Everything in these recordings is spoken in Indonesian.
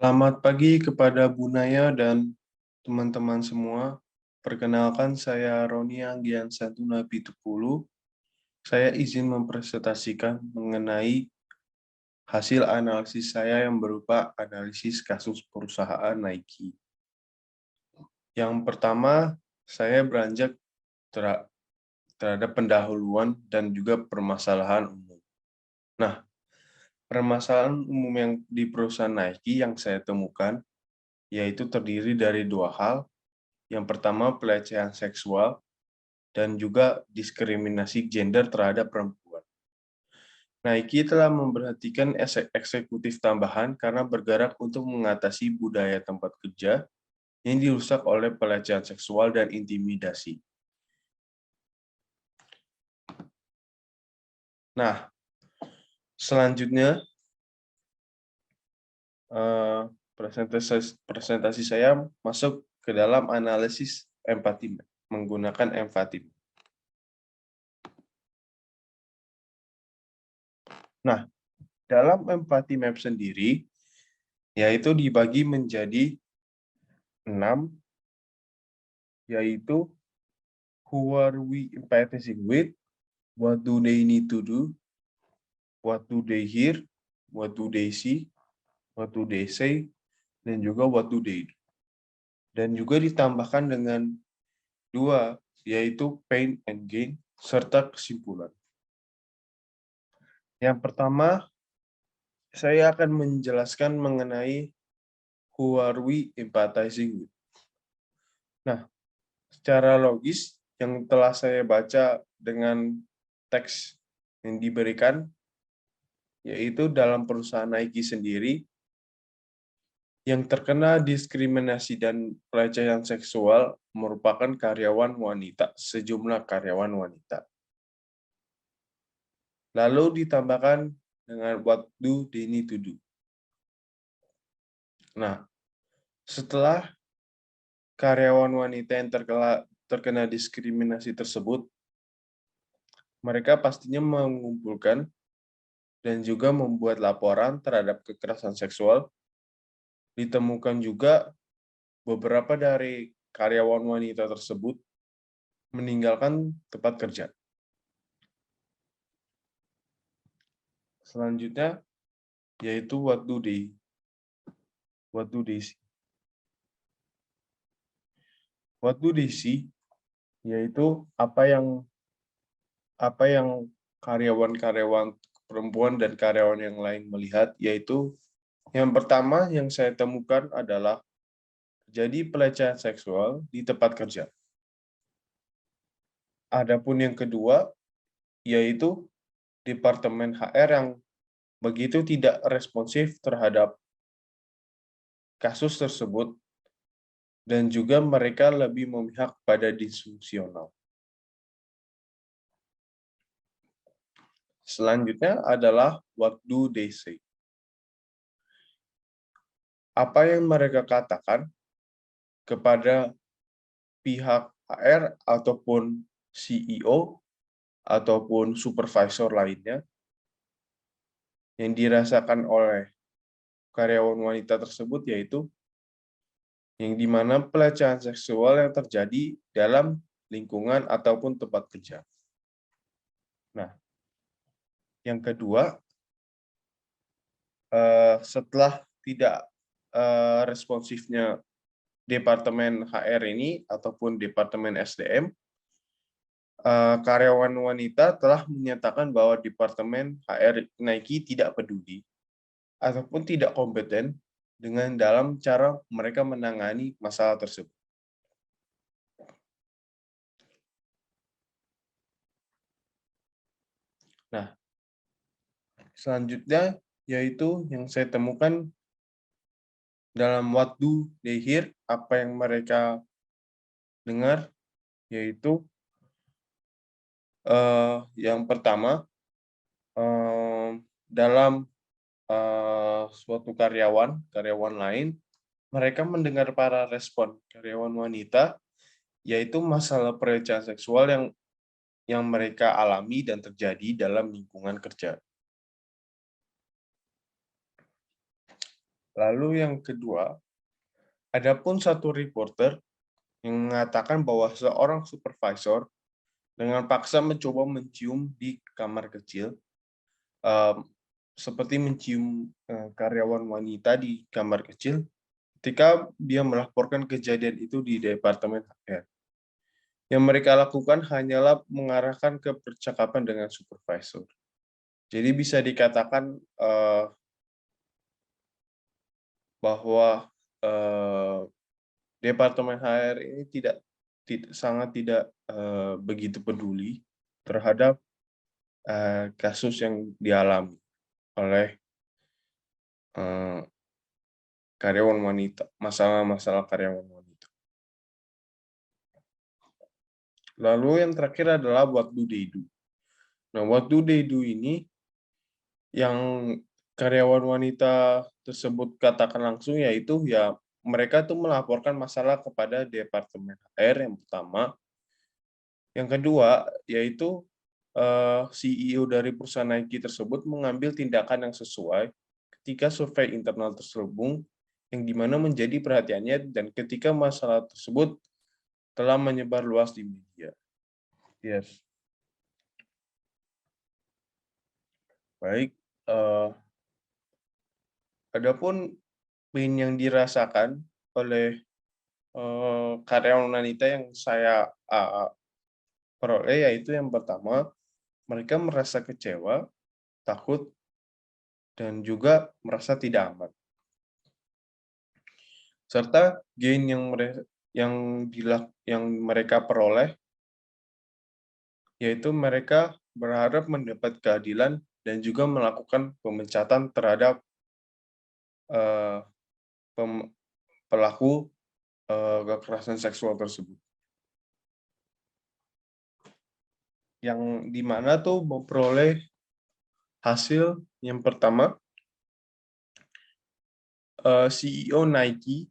Selamat pagi kepada Bu Naya dan teman-teman semua. Perkenalkan, saya Roni Anggian Santuna Pitupulu. Saya izin mempresentasikan mengenai hasil analisis saya yang berupa analisis kasus perusahaan Nike. Yang pertama, saya beranjak terhadap pendahuluan dan juga permasalahan umum. Nah, permasalahan umum yang di perusahaan Nike yang saya temukan yaitu terdiri dari dua hal. Yang pertama, pelecehan seksual dan juga diskriminasi gender terhadap perempuan. Nike telah memperhatikan eksekutif tambahan karena bergerak untuk mengatasi budaya tempat kerja yang dirusak oleh pelecehan seksual dan intimidasi. Nah, selanjutnya presentasi saya masuk ke dalam analisis empati menggunakan empati. Nah, dalam empati map sendiri, yaitu dibagi menjadi 6, yaitu who are we empathizing with, what do they need to do, what do they hear, what do they see, what do they say, dan juga what do they do. Dan juga ditambahkan dengan 2, yaitu pain and gain, serta kesimpulan. Yang pertama, saya akan menjelaskan mengenai who are we empathizing with. Nah, secara logis yang telah saya baca dengan teks yang diberikan, yaitu dalam perusahaan Nike sendiri, yang terkena diskriminasi dan pelecehan seksual merupakan karyawan wanita, sejumlah karyawan wanita. Lalu ditambahkan dengan what do they need to do. Nah, setelah karyawan wanita yang terkena diskriminasi tersebut, mereka pastinya mengumpulkan dan juga membuat laporan terhadap kekerasan seksual. Ditemukan juga beberapa dari karyawan wanita tersebut meninggalkan tempat kerja. Selanjutnya, yaitu what do they see. What do they see, yaitu apa yang karyawan-karyawan perempuan dan karyawan yang lain melihat, yaitu yang pertama yang saya temukan adalah terjadi pelecehan seksual di tempat kerja. Adapun yang kedua, yaitu Departemen HR yang begitu tidak responsif terhadap kasus tersebut, dan juga mereka lebih memihak pada disfungsional. Selanjutnya adalah what do they say. Apa yang mereka katakan kepada pihak HR ataupun CEO ataupun supervisor lainnya yang dirasakan oleh karyawan wanita tersebut, yaitu yang dimana pelecehan seksual yang terjadi dalam lingkungan ataupun tempat kerja. Nah, yang kedua, setelah tidak responsifnya Departemen HR ini ataupun Departemen SDM, karyawan wanita telah menyatakan bahwa Departemen HR Nike tidak peduli ataupun tidak kompeten dengan dalam cara mereka menangani masalah tersebut. Nah, selanjutnya yaitu yang saya temukan dalam what do they hear, apa yang mereka dengar, yaitu yang pertama, dalam suatu karyawan lain, mereka mendengar para respon karyawan wanita, yaitu masalah pelecehan seksual yang mereka alami dan terjadi dalam lingkungan kerja. Lalu yang kedua, adapun satu reporter yang mengatakan bahwa seorang supervisor dengan paksa mencoba mencium di kamar kecil, seperti mencium karyawan wanita di kamar kecil, ketika dia melaporkan kejadian itu di Departemen HR. Yang mereka lakukan hanyalah mengarahkan ke percakapan dengan supervisor. Jadi bisa dikatakan bahwa Departemen HR ini sangat tidak begitu peduli terhadap kasus yang dialami oleh karyawan wanita, masalah-masalah karyawan wanita. Lalu yang terakhir adalah what do they do. Nah, what do they do ini yang karyawan wanita tersebut katakan langsung, yaitu ya mereka tuh melaporkan masalah kepada Departemen HR yang pertama. Yang kedua, yaitu CEO dari perusahaan Nike tersebut mengambil tindakan yang sesuai ketika survei internal terselubung yang dimana menjadi perhatiannya dan ketika masalah tersebut telah menyebar luas di media. Yes. Baik. Adapun pain yang dirasakan oleh karyawan wanita yang saya peroleh, yaitu yang pertama, mereka merasa kecewa, takut, dan juga merasa tidak aman. Serta gain yang mereka peroleh, yaitu mereka berharap mendapat keadilan dan juga melakukan pemecatan terhadap pelaku kekerasan seksual tersebut. Yang dimana tuh memperoleh hasil yang pertama, CEO Nike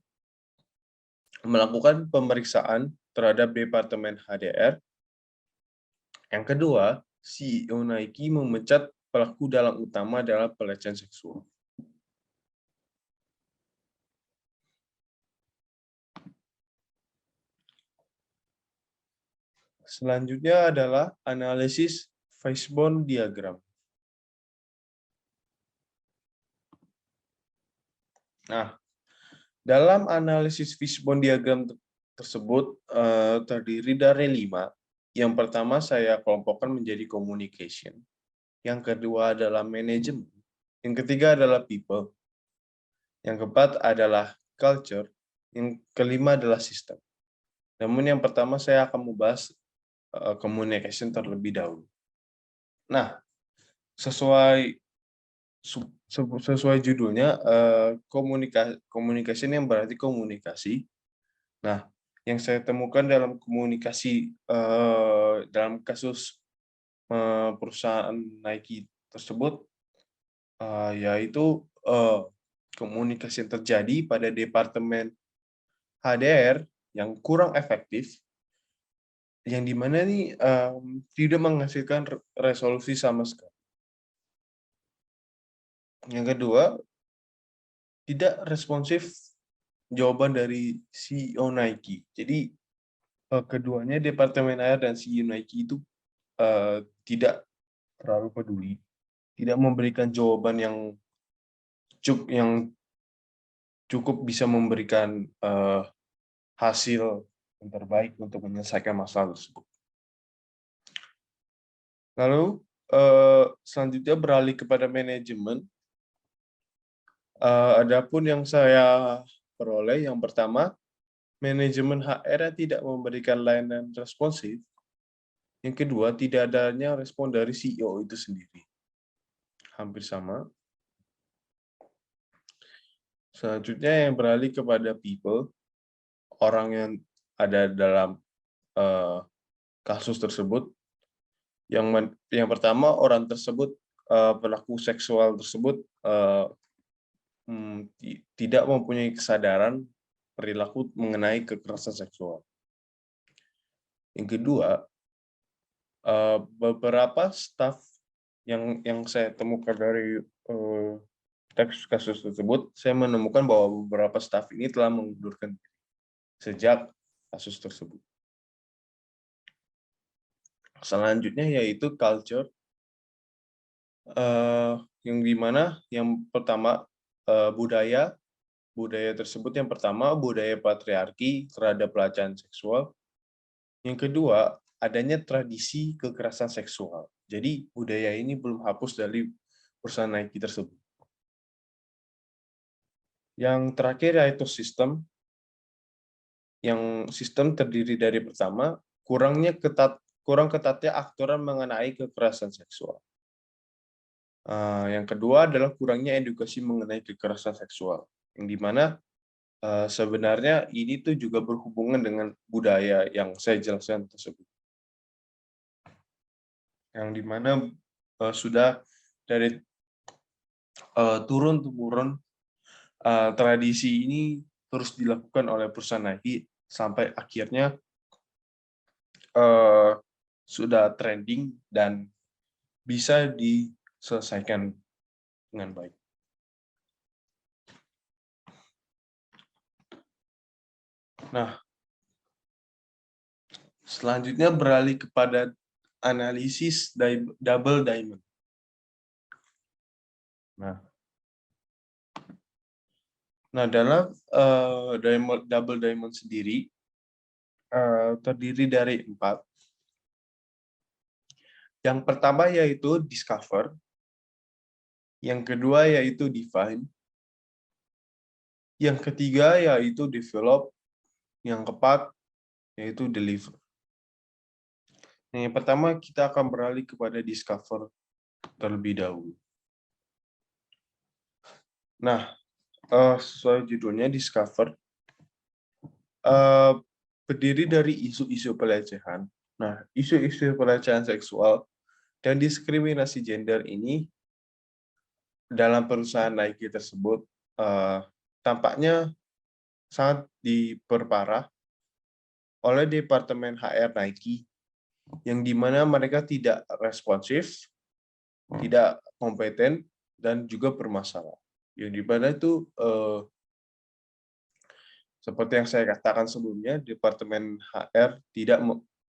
melakukan pemeriksaan terhadap Departemen HDR. Yang kedua, CEO Nike memecat pelaku dalang utama dalam pelecehan seksual. Selanjutnya adalah analisis Fishbone diagram. Nah, dalam analisis Fishbone diagram tersebut terdiri dari 5. Yang pertama saya kelompokkan menjadi communication. Yang kedua adalah manajemen. Yang ketiga adalah people. Yang keempat adalah culture. Yang kelima adalah sistem. Namun yang pertama saya akan membahas communication terlebih dahulu. Nah, sesuai judulnya, communication yang berarti komunikasi. Nah, yang saya temukan dalam komunikasi dalam kasus perusahaan Nike tersebut, yaitu komunikasi yang terjadi pada Departemen HDR yang kurang efektif, yang dimana nih tidak menghasilkan resolusi sama sekali. Yang kedua, tidak responsif jawaban dari CEO Nike. Jadi keduanya Departemen HR dan CEO Nike itu tidak terlalu peduli, tidak memberikan jawaban yang cukup bisa memberikan hasil yang terbaik untuk menyelesaikan masalah tersebut. Lalu selanjutnya beralih kepada manajemen. Adapun yang saya peroleh, yang pertama, manajemen HR tidak memberikan layanan responsif. Yang kedua, tidak adanya respon dari CEO itu sendiri. Hampir sama. Selanjutnya yang beralih kepada people, orang yang ada dalam kasus tersebut. Yang pertama, orang tersebut, pelaku seksual tersebut tidak mempunyai kesadaran perilaku mengenai kekerasan seksual. Yang kedua, beberapa staf yang saya temukan dari teks kasus tersebut, saya menemukan bahwa beberapa staf ini telah mengundurkan diri sejak kasus tersebut. Selanjutnya yaitu culture, yang dimana yang pertama budaya tersebut, yang pertama budaya patriarki terhadap pelecehan seksual, yang kedua adanya tradisi kekerasan seksual. Jadi budaya ini belum hapus dari perusahaan Nike tersebut. Yang terakhir yaitu sistem, yang sistem terdiri dari pertama kurang ketatnya aturan mengenai kekerasan seksual. Yang kedua adalah kurangnya edukasi mengenai kekerasan seksual, yang dimana sebenarnya ini tuh juga berhubungan dengan budaya yang saya jelaskan tersebut, yang dimana sudah dari turun-temurun tradisi ini terus dilakukan oleh perusahaan Nike sampai akhirnya sudah trending dan bisa diselesaikan dengan baik. Nah, selanjutnya beralih kepada analisis double diamond. Nah, dalam double diamond sendiri terdiri dari 4. Yang pertama yaitu discover, yang kedua yaitu define, yang ketiga yaitu develop, yang keempat yaitu deliver. Nah, yang pertama kita akan beralih kepada discover terlebih dahulu. Nah, sesuai judulnya discover, berdiri dari isu-isu pelecehan. Nah, isu-isu pelecehan seksual dan diskriminasi gender ini dalam perusahaan Nike tersebut tampaknya sangat diperparah oleh Departemen HR Nike, yang dimana mereka tidak responsif, tidak kompeten, dan juga bermasalah. Yang dimana itu seperti yang saya katakan sebelumnya, Departemen HR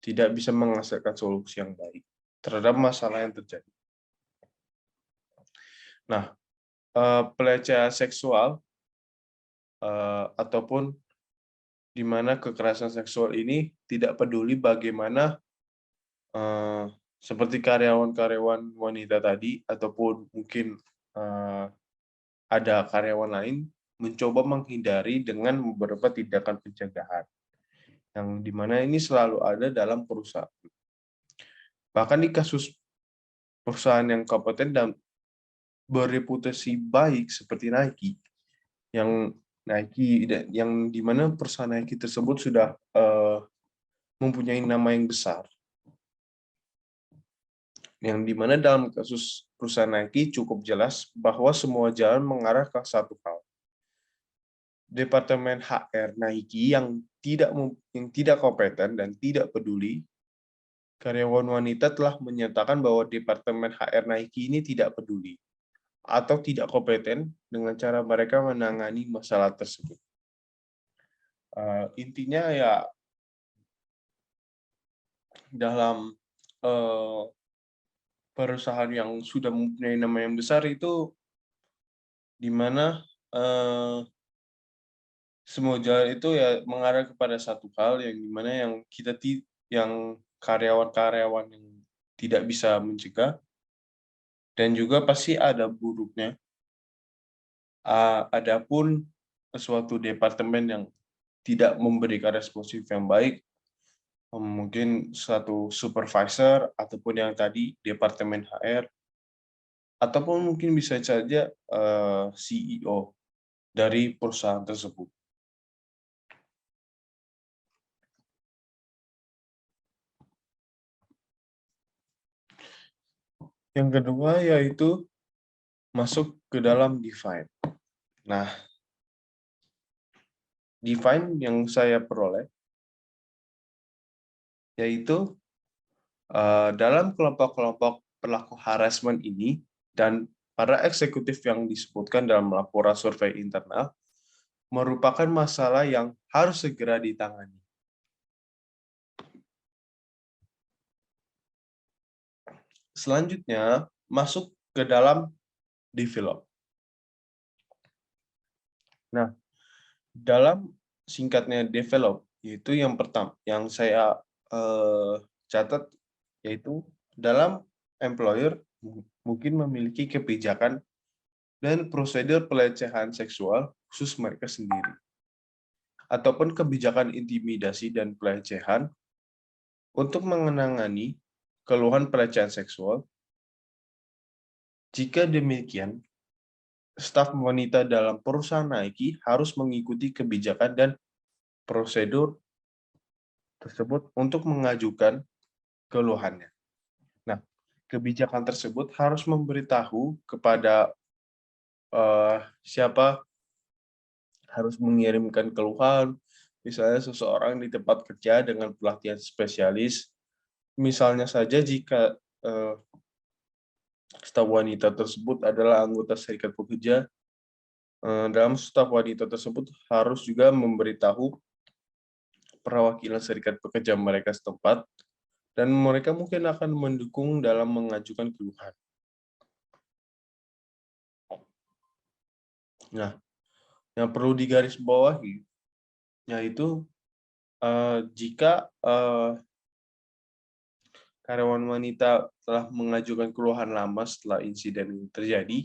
tidak bisa menghasilkan solusi yang baik terhadap masalah yang terjadi. Nah, pelecehan seksual ataupun di mana kekerasan seksual ini tidak peduli bagaimana seperti karyawan-karyawan wanita tadi ataupun mungkin ada karyawan lain mencoba menghindari dengan beberapa tindakan pencegahan, yang dimana ini selalu ada dalam perusahaan. Bahkan di kasus perusahaan yang kompeten dan bereputasi baik seperti Nike, yang dimana perusahaan Nike tersebut sudah mempunyai nama yang besar, yang dimana dalam kasus perusahaan Nike cukup jelas bahwa semua jalan mengarah ke satu hal. Departemen HR Nike yang tidak kompeten dan tidak peduli, karyawan wanita telah menyatakan bahwa Departemen HR Nike ini tidak peduli atau tidak kompeten dengan cara mereka menangani masalah tersebut. Intinya ya dalam perusahaan yang sudah mempunyai nama yang besar itu, di mana semua jalan itu ya mengarah kepada satu hal, yang dimana yang karyawan-karyawan yang tidak bisa mencegah, dan juga pasti ada buruknya. Adapun suatu departemen yang tidak memberikan responsif yang baik, mungkin suatu supervisor ataupun yang tadi departemen HR, ataupun mungkin bisa saja CEO dari perusahaan tersebut. Yang kedua yaitu masuk ke dalam define. Nah, define yang saya peroleh yaitu dalam kelompok-kelompok pelaku harassment ini dan para eksekutif yang disebutkan dalam laporan survei internal merupakan masalah yang harus segera ditangani. Selanjutnya, masuk ke dalam develop. Nah, dalam singkatnya develop, yaitu yang pertama, yang saya catat, yaitu dalam employer mungkin memiliki kebijakan dan prosedur pelecehan seksual khusus mereka sendiri, ataupun kebijakan intimidasi dan pelecehan untuk mengenangani keluhan pelecehan seksual. Jika demikian, staf wanita dalam perusahaan Nike harus mengikuti kebijakan dan prosedur tersebut untuk mengajukan keluhannya. Nah, kebijakan tersebut harus memberitahu kepada siapa harus mengirimkan keluhan, misalnya seseorang di tempat kerja dengan pelatihan spesialis, misalnya saja jika staf wanita tersebut adalah anggota serikat pekerja, dalam staf wanita tersebut harus juga memberitahu perwakilan serikat pekerja mereka setempat, dan mereka mungkin akan mendukung dalam mengajukan keluhan. Nah, yang perlu digarisbawahi, yaitu jika karyawan wanita telah mengajukan keluhan lama setelah insiden ini terjadi,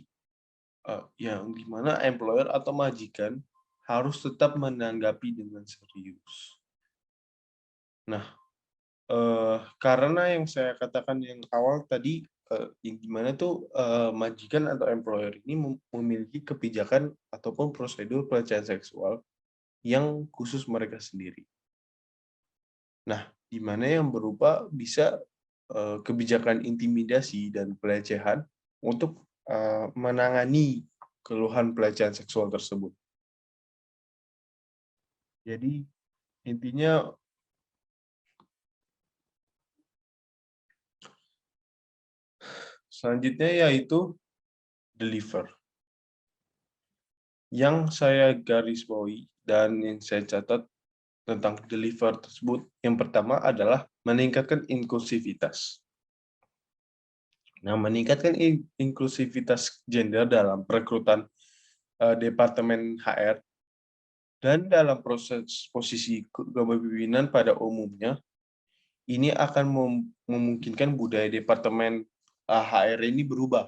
yang dimana employer atau majikan harus tetap menanggapi dengan serius. Nah, karena yang saya katakan yang awal tadi, yang gimana tuh majikan atau employer ini memiliki kebijakan ataupun prosedur pelecehan seksual yang khusus mereka sendiri. Nah, di mana yang berupa bisa kebijakan intimidasi dan pelecehan untuk menangani keluhan pelecehan seksual tersebut. Jadi intinya selanjutnya yaitu deliver. Yang saya garis bawahi dan yang saya catat tentang deliver tersebut, yang pertama adalah meningkatkan inklusivitas. Nah, meningkatkan inklusivitas gender dalam perekrutan Departemen HR dan dalam proses posisi kepemimpinan pada umumnya, ini akan memungkinkan budaya Departemen HR ini berubah.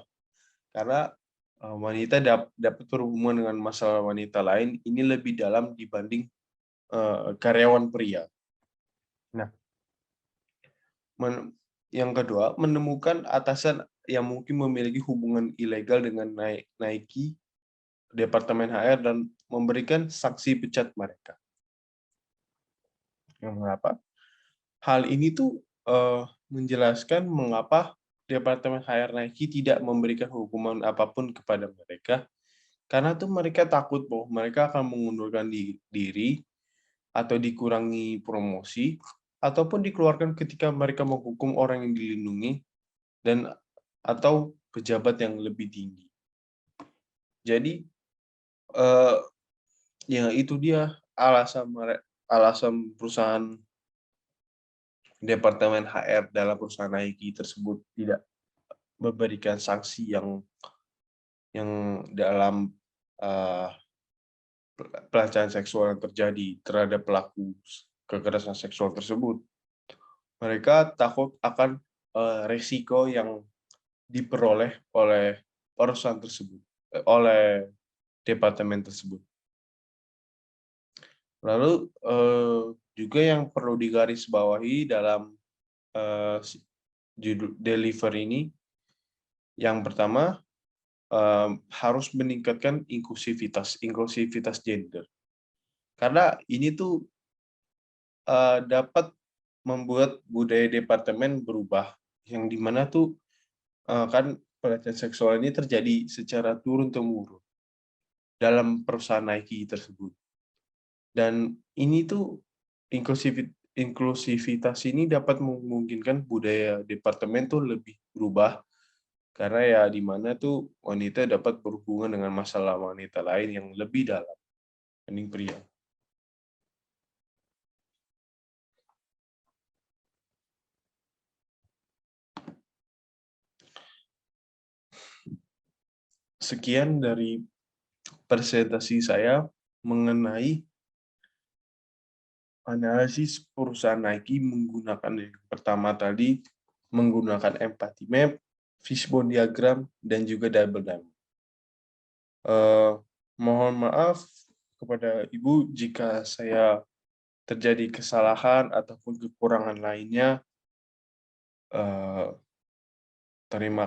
Karena wanita dapat berhubungan dengan masalah wanita lain, ini lebih dalam dibanding karyawan pria. Nah, yang kedua, menemukan atasan yang mungkin memiliki hubungan ilegal dengan Nike, Departemen HR, dan memberikan sanksi pecat mereka. Yang mengapa? Hal ini tuh menjelaskan mengapa Departemen HR Nike tidak memberikan hukuman apapun kepada mereka, karena tuh mereka takut bahwa mereka akan mengundurkan diri atau dikurangi promosi, ataupun dikeluarkan ketika mereka menghukum orang yang dilindungi dan atau pejabat yang lebih tinggi. Jadi ya itu dia alasan perusahaan Departemen HR dalam perusahaan Nike tersebut tidak memberikan sanksi yang dalam pelecehan seksual yang terjadi terhadap pelaku kekerasan seksual tersebut. Mereka takut akan resiko yang diperoleh oleh perusahaan tersebut, oleh departemen tersebut. Lalu juga yang perlu digarisbawahi dalam deliver ini, yang pertama harus meningkatkan inklusivitas gender. Karena ini tuh dapat membuat budaya departemen berubah, yang dimana tuh kan pelecehan seksual ini terjadi secara turun-temurun dalam perusahaan Nike tersebut. Dan ini tuh inklusivitas ini dapat memungkinkan budaya departemen tuh lebih berubah Karena ya di mana tuh wanita dapat berhubungan dengan masalah wanita lain yang lebih dalam dibanding pria. Sekian dari presentasi saya mengenai analisis perusahaan Nike menggunakan yang pertama tadi, menggunakan empathy map, fishbone diagram, dan juga double diamond. Mohon maaf kepada Ibu jika saya terjadi kesalahan ataupun kekurangan lainnya. Terima